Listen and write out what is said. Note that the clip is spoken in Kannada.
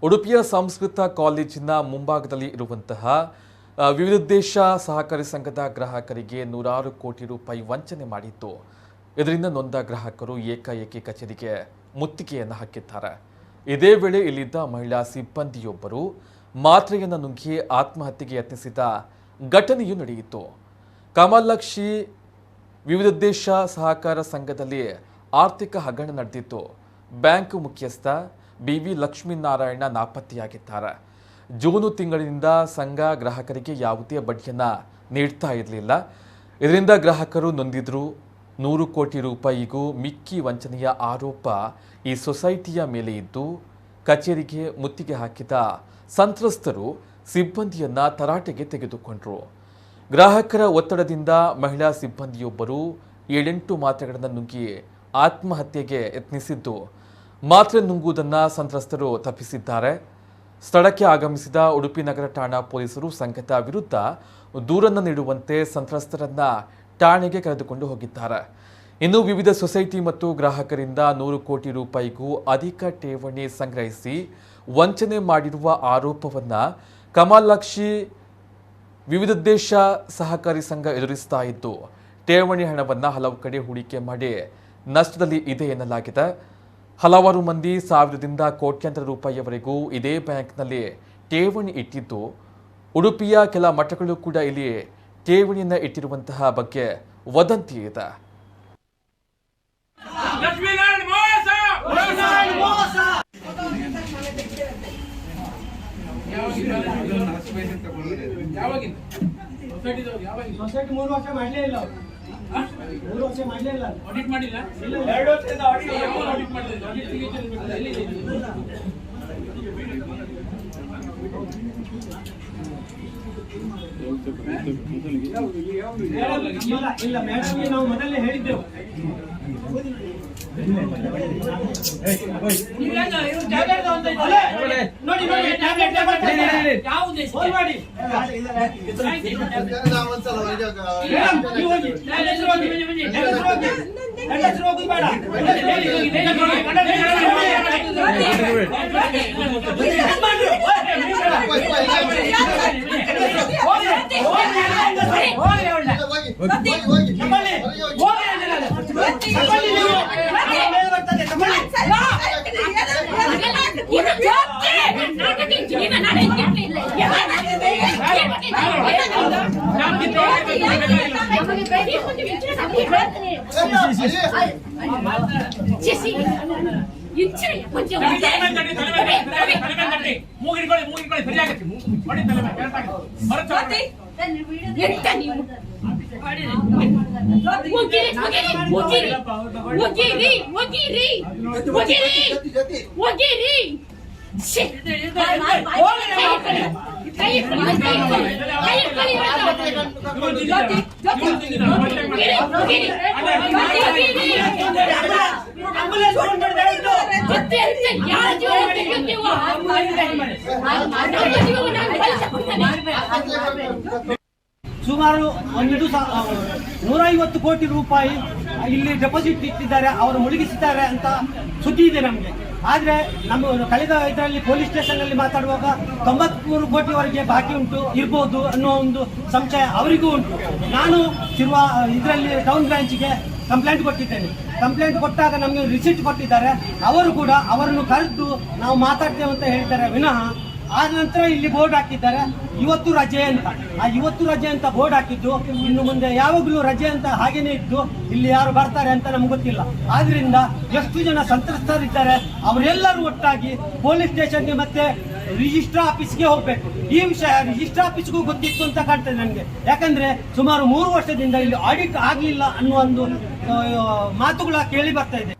ಉಡುಪಿಯ ಸಂಸ್ಕೃತ ಕಾಲೇಜಿನ ಮುಂಭಾಗದಲ್ಲಿ ಇರುವಂತಹ ವಿವಿಧೋದ್ದೇಶ ಸಹಕಾರಿ ಸಂಘದ ಗ್ರಾಹಕರಿಗೆ 100 ಕೋಟಿ ರೂಪಾಯಿ ವಂಚನೆ ಮಾಡಿತ್ತು. ಇದರಿಂದ ನೊಂದ ಗ್ರಾಹಕರು ಏಕಾಏಕಿ ಕಚೇರಿಗೆ ಮುತ್ತಿಗೆಯನ್ನು ಹಾಕಿದ್ದಾರೆ. ಇದೇ ವೇಳೆ ಇಲ್ಲಿದ್ದ ಮಹಿಳಾ ಸಿಬ್ಬಂದಿಯೊಬ್ಬರು ಮಾತ್ರೆಯನ್ನು ನುಂಗಿ ಆತ್ಮಹತ್ಯೆಗೆ ಯತ್ನಿಸಿದ ಘಟನೆಯೂ ನಡೆಯಿತು. ಕಮಲಾಕ್ಷಿ ವಿವಿಧೋದ್ದೇಶ ಸಹಕಾರ ಸಂಘದಲ್ಲಿ ಆರ್ಥಿಕ ಹಗರಣ ನಡೆದಿತ್ತು. ಬ್ಯಾಂಕ್ ಮುಖ್ಯಸ್ಥ ಬಿವಿ ಲಕ್ಷ್ಮೀನಾರಾಯಣ ನಾಪತ್ತೆಯಾಗಿದ್ದಾರೆ. ಜೂನ್ ತಿಂಗಳಿನಿಂದ ಸಂಘ ಗ್ರಾಹಕರಿಗೆ ಯಾವುದೇ ಬಡ್ಡಿಯನ್ನು ನೀಡ್ತಾ ಇರಲಿಲ್ಲ. ಇದರಿಂದ ಗ್ರಾಹಕರು ನೊಂದಿದ್ರು. 100 ಕೋಟಿ ರೂಪಾಯಿಗೂ ಮಿಕ್ಕಿ ವಂಚನೆಯ ಆರೋಪ ಈ ಸೊಸೈಟಿಯ ಮೇಲೆ ಇದ್ದು, ಕಚೇರಿಗೆ ಮುತ್ತಿಗೆ ಹಾಕಿದ ಸಂತ್ರಸ್ತರು ಸಿಬ್ಬಂದಿಯನ್ನ ತರಾಟೆಗೆ ತೆಗೆದುಕೊಂಡರು. ಗ್ರಾಹಕರ ಒತ್ತಡದಿಂದ ಮಹಿಳಾ ಸಿಬ್ಬಂದಿಯೊಬ್ಬರು 7-8 ಮಾತ್ರೆಗಳನ್ನು ನುಂಗಿ ಆತ್ಮಹತ್ಯೆಗೆ ಯತ್ನಿಸಿದ್ದು, ಮಾತ್ರೆ ನುಂಗುವುದನ್ನು ಸಂತ್ರಸ್ತರು ತಪ್ಪಿಸಿದ್ದಾರೆ. ಸ್ಥಳಕ್ಕೆ ಆಗಮಿಸಿದ ಉಡುಪಿ ನಗರ ಠಾಣಾ ಪೊಲೀಸರು ಸಂಘದ ವಿರುದ್ಧ ದೂರನ್ನು ನೀಡುವಂತೆ ಸಂತ್ರಸ್ತರನ್ನ ಠಾಣೆಗೆ ಕರೆದುಕೊಂಡು ಹೋಗಿದ್ದಾರೆ. ಇನ್ನು ವಿವಿಧ ಸೊಸೈಟಿ ಮತ್ತು ಗ್ರಾಹಕರಿಂದ 100 ಕೋಟಿ ರೂಪಾಯಿಗೂ ಅಧಿಕ ಠೇವಣಿ ಸಂಗ್ರಹಿಸಿ ವಂಚನೆ ಮಾಡಿರುವ ಆರೋಪವನ್ನ ಕಮಲಾಕ್ಷಿ ವಿವಿಧೋದ್ದೇಶ ಸಹಕಾರಿ ಸಂಘ ಎದುರಿಸ್ತಾ ಇದ್ದು, ಠೇವಣಿ ಹಣವನ್ನು ಹಲವು ಕಡೆ ಹೂಡಿಕೆ ಮಾಡಿ ನಷ್ಟದಲ್ಲಿ ಇದೆ ಎನ್ನಲಾಗಿದೆ. ಹಲವಾರು ಮಂದಿ ಸಾವಿರದಿಂದ ಕೋಟ್ಯಾಂತರ ರೂಪಾಯಿಯವರೆಗೂ ಇದೇ ಬ್ಯಾಂಕ್ನಲ್ಲಿ ಠೇವಣಿ ಇಟ್ಟಿದ್ದು, ಉಡುಪಿಯ ಕೆಲ ಮಠಗಳು ಕೂಡ ಇಲ್ಲಿ ಠೇವಣಿಯನ್ನು ಇಟ್ಟಿರುವಂತಹ ಬಗ್ಗೆ ವದಂತಿ ಇದೆ. ಸೊಸೈಟಿ 3 ವರ್ಷ ಮಾಡಲೇ ಇಲ್ಲ. 3 ವರ್ಷ ಮಾಡಲೇ ಇಲ್ಲ. ಆಡಿಟ್ ಮಾಡಿಲ್ಲ. 2 ವರ್ಷದಿಂದ ಆಡಿಟ್ ಮಾಡಿಲ್ಲ. ಇಲ್ಲ ಮೇಡಮ್ಗೆ ನಾವು ಮೊದಲೇ ಹೇಳಿದ್ದೆವು. ನೋಡಿ ಸುಮಾರು 150 ಕೋಟಿ ರೂಪಾಯಿ ಇಲ್ಲಿ ಡೆಪಾಸಿಟ್ ಇಟ್ಟಿದ್ದಾರೆ, ಅವರು ಮುಳುಗಿಸಿದ್ದಾರೆ ಅಂತ ಸುದ್ದಿ ಇದೆ ನಮಗೆ. ಆದ್ರೆ ನಮ್ಮ ಕಳೆದ ಇದರಲ್ಲಿ ಪೊಲೀಸ್ ಸ್ಟೇಷನ್ ಅಲ್ಲಿ ಮಾತಾಡುವಾಗ 93 ಕೋಟಿವರೆಗೆ ಬಾಕಿ ಉಂಟು ಇರ್ಬೋದು ಅನ್ನೋ ಒಂದು ಸಂಶಯ ಅವರಿಗೂ ಉಂಟು. ನಾನು ಇದರಲ್ಲಿ ಟೌನ್ ಬ್ರಾಂಚ್ಗೆ ಕಂಪ್ಲೇಂಟ್ ಕೊಟ್ಟಿದ್ದೇನೆ. ಕಂಪ್ಲೇಂಟ್ ಕೊಟ್ಟಾಗ ನಮಗೆ ರಿಸಿಟ್ ಕೊಟ್ಟಿದ್ದಾರೆ. ಅವರು ಕೂಡ ಅವರನ್ನು ಕರೆದು ನಾವು ಮಾತಾಡ್ತೇವೆ ಅಂತ ಹೇಳಿದ್ದಾರೆ ವಿನಃ ಆ ನಂತರ ಇಲ್ಲಿ ಬೋರ್ಡ್ ಹಾಕಿದ್ದಾರೆ ಇವತ್ತು ರಜೆ ಅಂತ. ಆ ಇವತ್ತು ರಜೆ ಅಂತ ಬೋರ್ಡ್ ಹಾಕಿದ್ದು ಇನ್ನು ಮುಂದೆ ಯಾವಾಗಲೂ ರಜೆ ಅಂತ ಹಾಗೇನೆ ಇದ್ದು ಇಲ್ಲಿ ಯಾರು ಬರ್ತಾರೆ ಅಂತ ನಮ್ಗೆ ಗೊತ್ತಿಲ್ಲ. ಆದ್ರಿಂದ ಎಷ್ಟು ಜನ ಸಂತ್ರಸ್ತರಿದ್ದಾರೆ ಅವರೆಲ್ಲರೂ ಒಟ್ಟಾಗಿ ಪೊಲೀಸ್ ಸ್ಟೇಷನ್ಗೆ ಮತ್ತೆ ರಿಜಿಸ್ಟ್ರಾರ್ ಆಫೀಸ್ಗೆ ಹೋಗ್ಬೇಕು. ಈ ವಿಷಯ ರಿಜಿಸ್ಟ್ರಾರ್ ಆಫೀಸ್ಗೂ ಗೊತ್ತಿತ್ತು ಅಂತ ಕಾಣ್ತದೆ ನನಗೆ. ಯಾಕಂದ್ರೆ ಸುಮಾರು 3 ವರ್ಷದಿಂದ ಇಲ್ಲಿ ಆಡಿಟ್ ಆಗ್ಲಿಲ್ಲ ಅನ್ನುವ ಒಂದು ಮಾತುಗಳ ಕೇಳಿ ಬರ್ತಾ ಇದೆ.